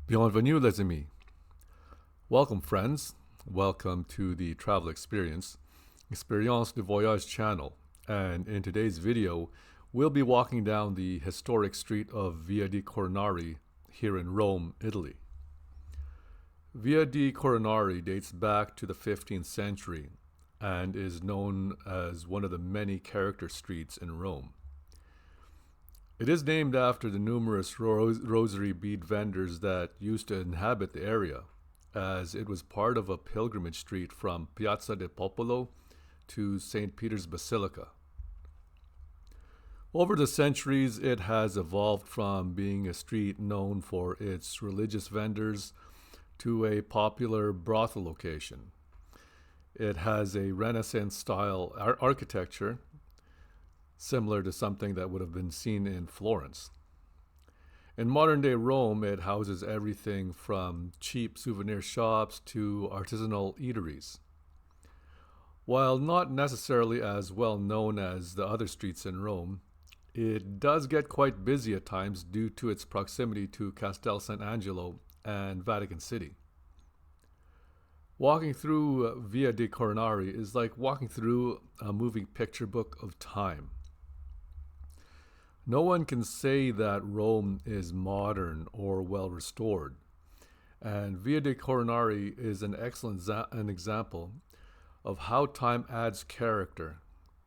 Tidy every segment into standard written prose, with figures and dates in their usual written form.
Bienvenue les amis. Welcome friends. Welcome to the Travel Experience de Voyage channel. And in today's video, we'll be walking down the historic street of Via di Coronari here in Rome, Italy. Via di Coronari dates back to the 15th century and is known as one of the many character streets in Rome. It is named after the numerous rosary bead vendors that used to inhabit the area, as it was part of a pilgrimage street from Piazza del Popolo to St. Peter's Basilica. Over the centuries, it has evolved from being a street known for its religious vendors to a popular brothel location. It has a Renaissance-style architecture, similar to something that would have been seen in Florence. In modern-day Rome, it houses everything from cheap souvenir shops to artisanal eateries. While not necessarily as well known as the other streets in Rome, it does get quite busy at times due to its proximity to Castel Sant'Angelo and Vatican City. Walking through Via di Coronari is like walking through a moving picture book of time. No one can say that Rome is modern or well restored, and Via di Coronari is an excellent example of how time adds character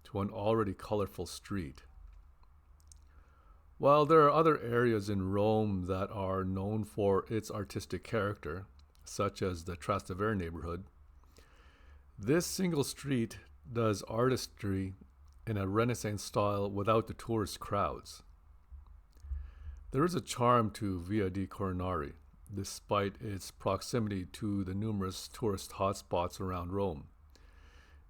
to an already colorful street. While there are other areas in Rome that are known for its artistic character, such as the Trastevere neighborhood, this single street does artistry in a Renaissance style without the tourist crowds. There is a charm to Via di Coronari, despite its proximity to the numerous tourist hotspots around Rome.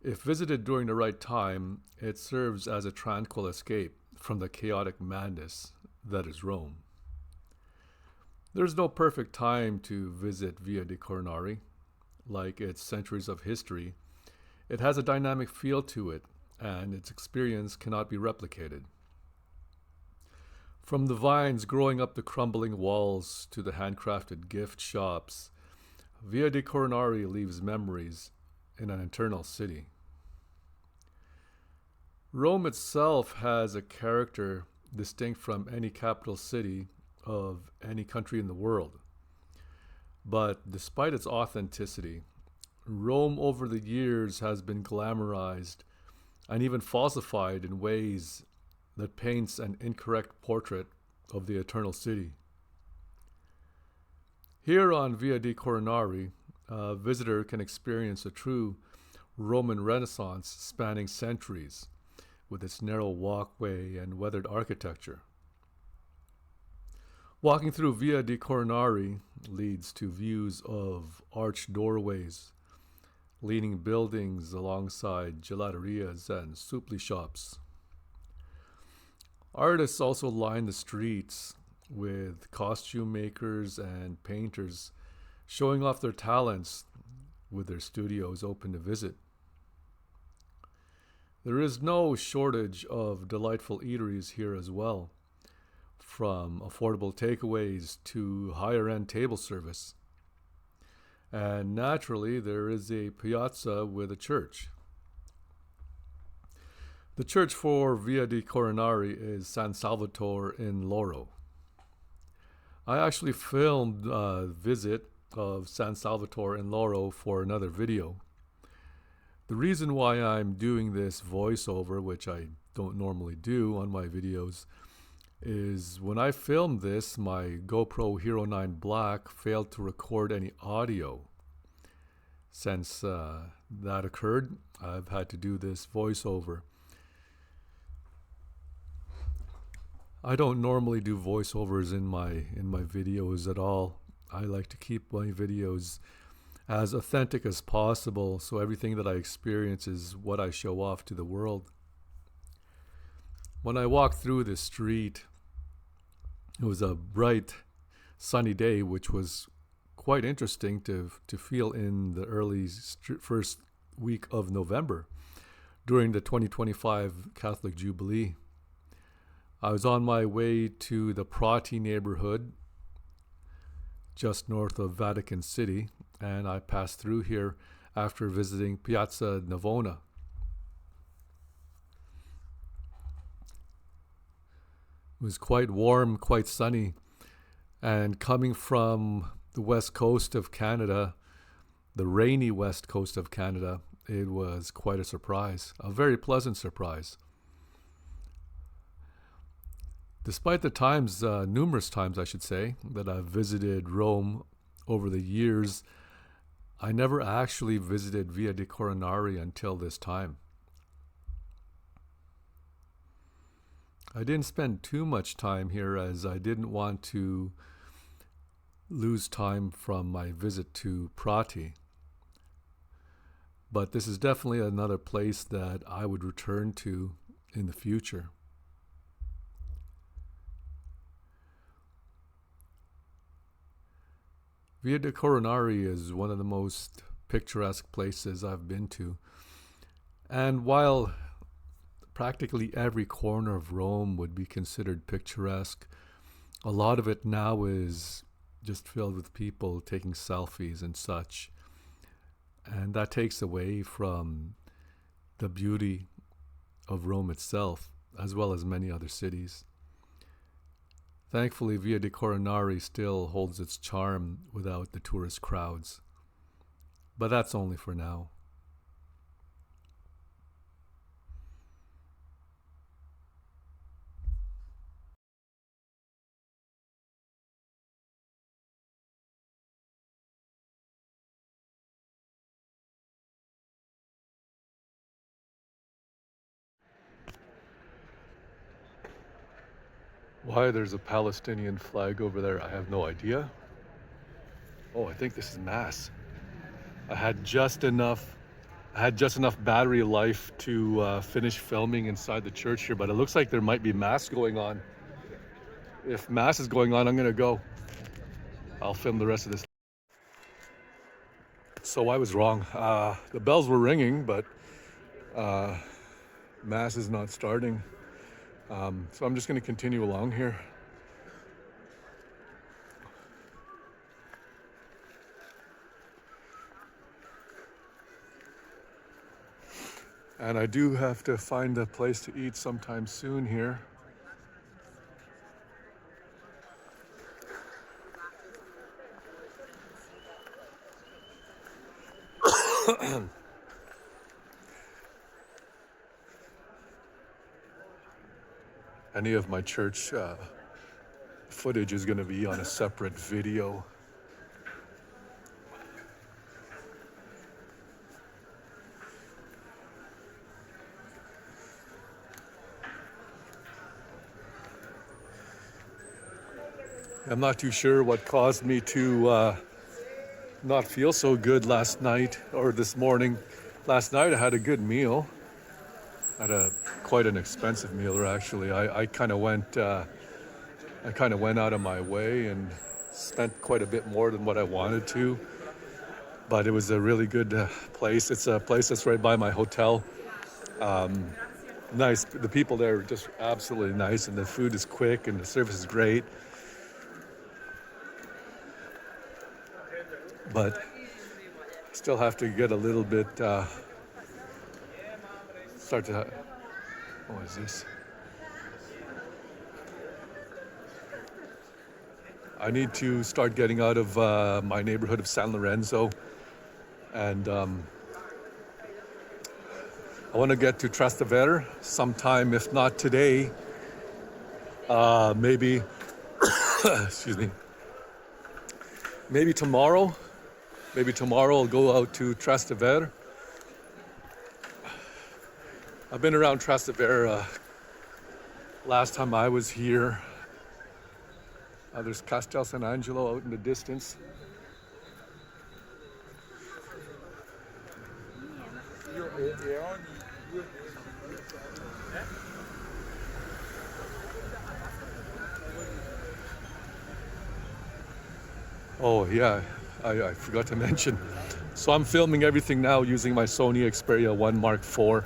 If visited during the right time, it serves as a tranquil escape from the chaotic madness that is Rome. There's no perfect time to visit Via di Coronari. Like its centuries of history, it has a dynamic feel to it, and its experience cannot be replicated. From the vines growing up the crumbling walls to the handcrafted gift shops, Via di Coronari leaves memories in an eternal city. Rome itself has a character distinct from any capital city of any country in the world. But despite its authenticity, Rome over the years has been glamorized and even falsified in ways that paints an incorrect portrait of the eternal city. Here on Via di Coronari, a visitor can experience a true Roman Renaissance spanning centuries with its narrow walkway and weathered architecture. Walking through Via di Coronari leads to views of arched doorways, leaning buildings alongside gelaterias and supli shops. Artists also line the streets with costume makers and painters showing off their talents with their studios open to visit. There is no shortage of delightful eateries here as well, from affordable takeaways to higher-end table service. And naturally, there is a piazza with a church. The church for Via di Coronari is San Salvatore in Loro. I actually filmed a visit of San Salvatore in Loro for another video. The reason why I'm doing this voiceover, which I don't normally do on my videos, is when I filmed this, my GoPro Hero 9 Black failed to record any audio. Since that occurred, I've had to do this voiceover. I don't normally do voiceovers in my videos at all. I like to keep my videos as authentic as possible, so everything that I experience is what I show off to the world. When I walked through the street, it was a bright, sunny day, which was quite interesting to feel in the early first week of November during the 2025 Catholic Jubilee. I was on my way to the Prati neighborhood just north of Vatican City, and I passed through here after visiting Piazza Navona. It was quite warm, quite sunny, and coming from the west coast of Canada, the rainy west coast of Canada, it was quite a surprise, a very pleasant surprise. Despite the times, numerous times I should say, that I've visited Rome over the years, I never actually visited Via dei Coronari until this time. I didn't spend too much time here as I didn't want to lose time from my visit to Prati. But this is definitely another place that I would return to in the future. Via dei Coronari is one of the most picturesque places I've been to. And while practically every corner of Rome would be considered picturesque, a lot of it now is just filled with people taking selfies and such. And that takes away from the beauty of Rome itself, as well as many other cities. Thankfully, Via dei Coronari still holds its charm without the tourist crowds. But that's only for now. Why there's a Palestinian flag over there, I have no idea. Oh, I think this is Mass. I had just enough battery life to finish filming inside the church here, but it looks like there might be Mass going on. If Mass is going on, I'm gonna go. I'll film the rest of this. So I was wrong. The bells were ringing, but Mass is not starting. So I'm just going to continue along here. And I do have to find a place to eat sometime soon here. Any of my church footage is going to be on a separate video. I'm not too sure what caused me to not feel so good last night or this morning. Last night I had a good meal. I had quite an expensive meal, actually. I kind of went out of my way and spent quite a bit more than what I wanted to. But it was a really good place. It's a place that's right by my hotel. Nice. The people there are just absolutely nice, and the food is quick and the service is great. But still have to get a little bit what is this? I need to start getting out of my neighborhood of San Lorenzo, and I want to get to Trastevere sometime, if not today, maybe, excuse me, maybe tomorrow. Maybe tomorrow I'll go out to Trastevere. I've been around Trastevere last time I was here. There's Castel San Angelo out in the distance. Oh yeah, I forgot to mention. So I'm filming everything now using my Sony Xperia 1 Mark IV.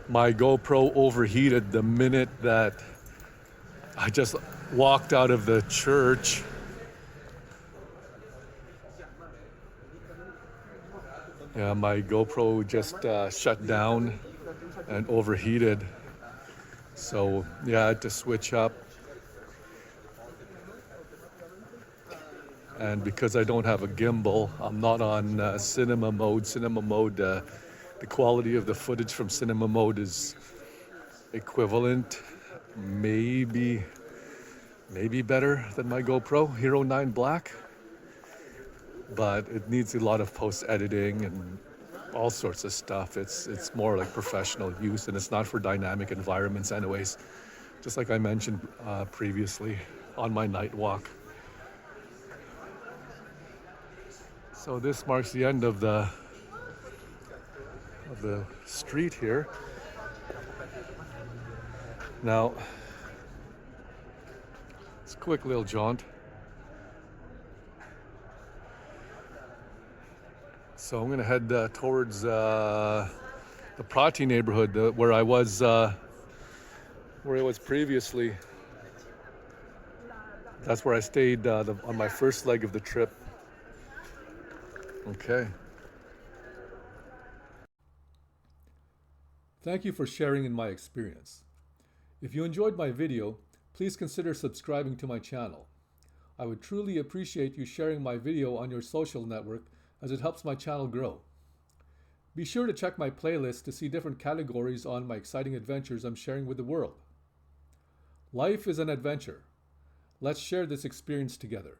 My GoPro overheated the minute that I just walked out of the church. Yeah, my GoPro just shut down and overheated. So yeah, I had to switch up. And because I don't have a gimbal, I'm not on cinema mode. Cinema mode, the quality of the footage from cinema mode is equivalent, maybe better than my GoPro Hero 9 Black. But it needs a lot of post editing and all sorts of stuff. It's more like professional use, and it's not for dynamic environments anyways, just like I mentioned previously on my night walk. So this marks the end of the street here. Now it's a quick little jaunt. So I'm gonna head towards the Prati neighborhood, where I was previously. That's where I stayed on my first leg of the trip. Okay. Thank you for sharing in my experience. If you enjoyed my video, please consider subscribing to my channel. I would truly appreciate you sharing my video on your social network, as it helps my channel grow. Be sure to check my playlist to see different categories on my exciting adventures I'm sharing with the world. Life is an adventure. Let's share this experience together.